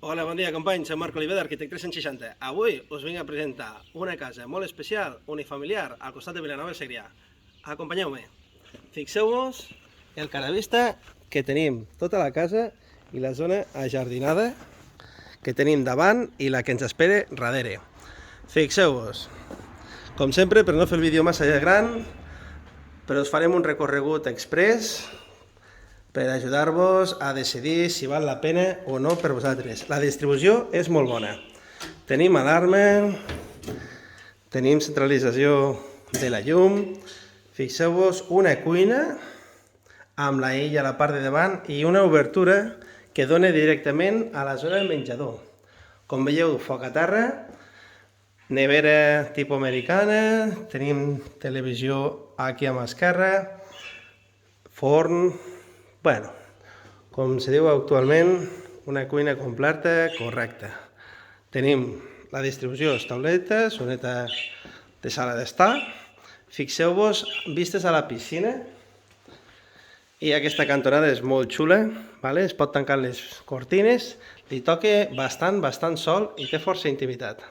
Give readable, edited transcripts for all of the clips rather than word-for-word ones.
Hola, bon dia companys, soc Marc Oliver d'Arquitect 360. Avui us vinc a presentar una casa molt especial, unifamiliar, al costat de Vilanova de Segrià. Acompanyeu-me. Fixeu-vos el caravista que tenim tota la casa i la zona ajardinada que tenim davant i la que ens espera darrere. Fixeu-vos. Com sempre, per no fer el vídeo massa gran, però us farem un recorregut express per ajudar-vos a decidir si val la pena o no per vosaltres. La distribució és molt bona. Tenim alarma, tenim centralització de la llum, fixeu-vos una cuina amb la illa a la part de davant i una obertura que dona directament a la zona del menjador. Com veieu, foc a terra, nevera tipus americana, tenim televisió aquí a mà esquerra, forn. Bueno, com se diu actualment, una cuina completa, correcta. Tenim la distribució, tauleta, zoneta de sala d'estar. Fixeu-vos, vistes a la piscina. I aquesta cantonada és molt xula, es pot tancar les cortines, li toca bastant sol i té força intimitat.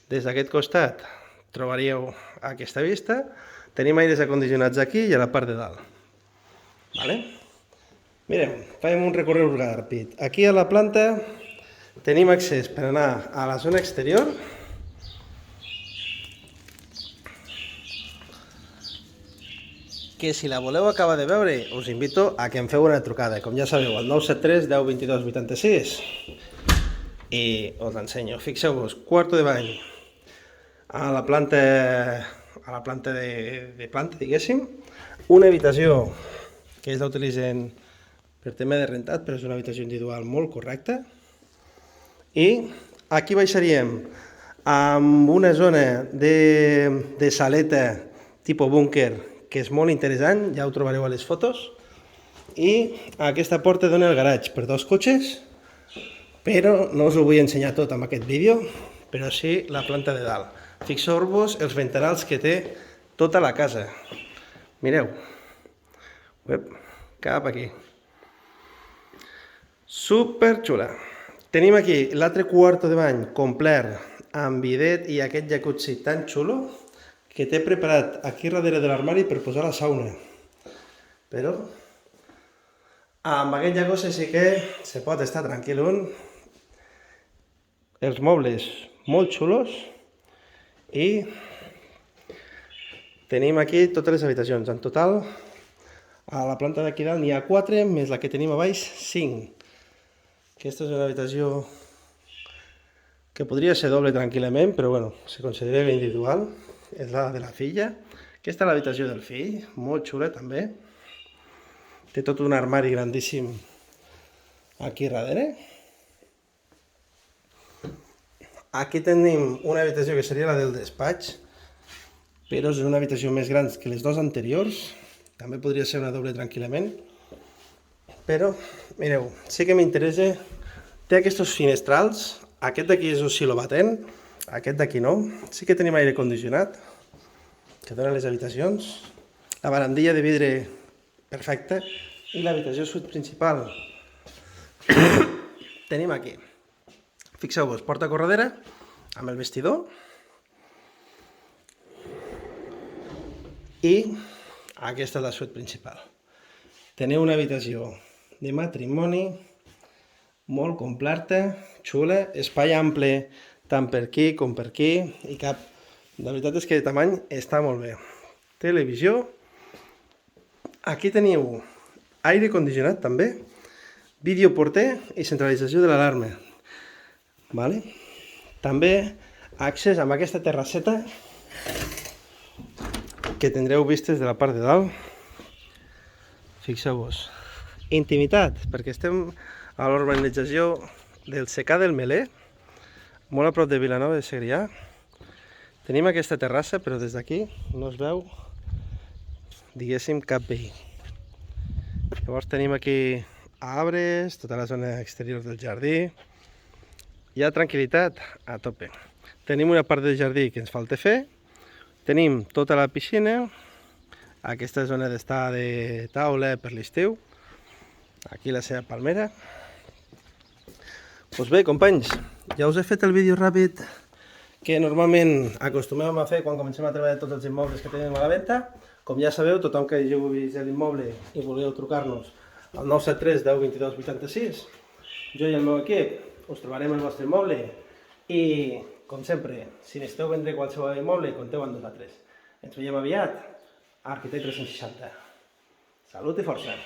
Des d'aquest costat trobaríeu aquesta vista. Tenim aires acondicionats aquí i a la part de dalt. Mireu, farem un recorregut ràpid. Aquí a la planta tenim accés per anar a la zona exterior. Que si la voleu acabar de veure, us invito a que em feu una trucada. Com ja sabeu, al 973 10 22 86. I us l'ensenyo. Fixeu-vos, quarto de bany a la planta de planta, diguéssim. Una habitació que ells la utilitzen per tema de rentat, però és una habitació individual molt correcta. I aquí baixaríem amb una zona de saleta tipus búnquer, que és molt interessant, ja ho trobareu a les fotos. I aquesta porta dona al garatge per dos cotxes, però no us ho vull ensenyar tot amb aquest vídeo, però sí la planta de dalt. Fixeu-vos els ventanals que té tota la casa. Mireu, cap aquí. Super xula. Tenim aquí l'altre quarto de bany complet amb bidet i aquest jacuzzi tan xulo que té preparat aquí darrere de l'armari per posar la sauna. Però amb aquest jacuzzi sí que se pot estar tranquil un. Els mobles molt xulos i tenim aquí totes les habitacions. En total, a la planta d'aquí dalt n'hi ha 4, més la que tenim a baix, 5. Aquesta és una habitació que podria ser doble tranquil·lament, però bueno, se considera individual. És la de la filla. Aquesta és l'habitació del fill, molt xula també. Té tot un armari grandíssim aquí darrere. Aquí tenim una habitació que seria la del despatx, però és una habitació més gran que les dues anteriors. També podria ser una doble tranquil·lament. Però, mireu, sí que m'interessa, té aquests finestrals, aquest d'aquí és oscil·lobatent, aquest d'aquí no, sí que tenim aire condicionat, que dona les habitacions, la barandilla de vidre perfecta, i l'habitació suite principal tenim aquí. Fixeu-vos, porta corredera, amb el vestidor, i aquesta és la suite principal. Teniu una habitació de matrimoni molt completa, xula, espai ample tant per aquí com per aquí i cap. La veritat és que de tamany està molt bé. Televisió. Aquí teniu aire condicionat també, videoporter i centralització de l'alarma. També accés amb aquesta terrasseta que tindreu vistes de la part de dalt. Fixeu-vos. Intimitat, perquè estem a l'urbanització del Secà del Meler, molt a prop de Vilanova de Segrià. Tenim aquesta terrassa, però des d'aquí no es veu, diguéssim, cap veí. Llavors tenim aquí arbres, tota la zona exterior del jardí. Hi ha tranquil·litat a tope. Tenim una part del jardí que ens falta fer. Tenim tota la piscina, aquesta zona d'estar de taula per l'estiu, aquí la seva palmera. Doncs bé, companys, ja us he fet el vídeo ràpid que normalment acostumem a fer quan comencem a treballar tots els immobles que tenim a la venda. Com ja sabeu, tothom que hàgiu vist l'immoble i voleu trucar-nos al 973 10 22 86, jo i el meu equip us trobarem el vostre immoble i, com sempre, si necessiteu vendre qualsevol immoble, compteu amb nosaltres. Ens veiem aviat a Arquitect 360. Salut i força!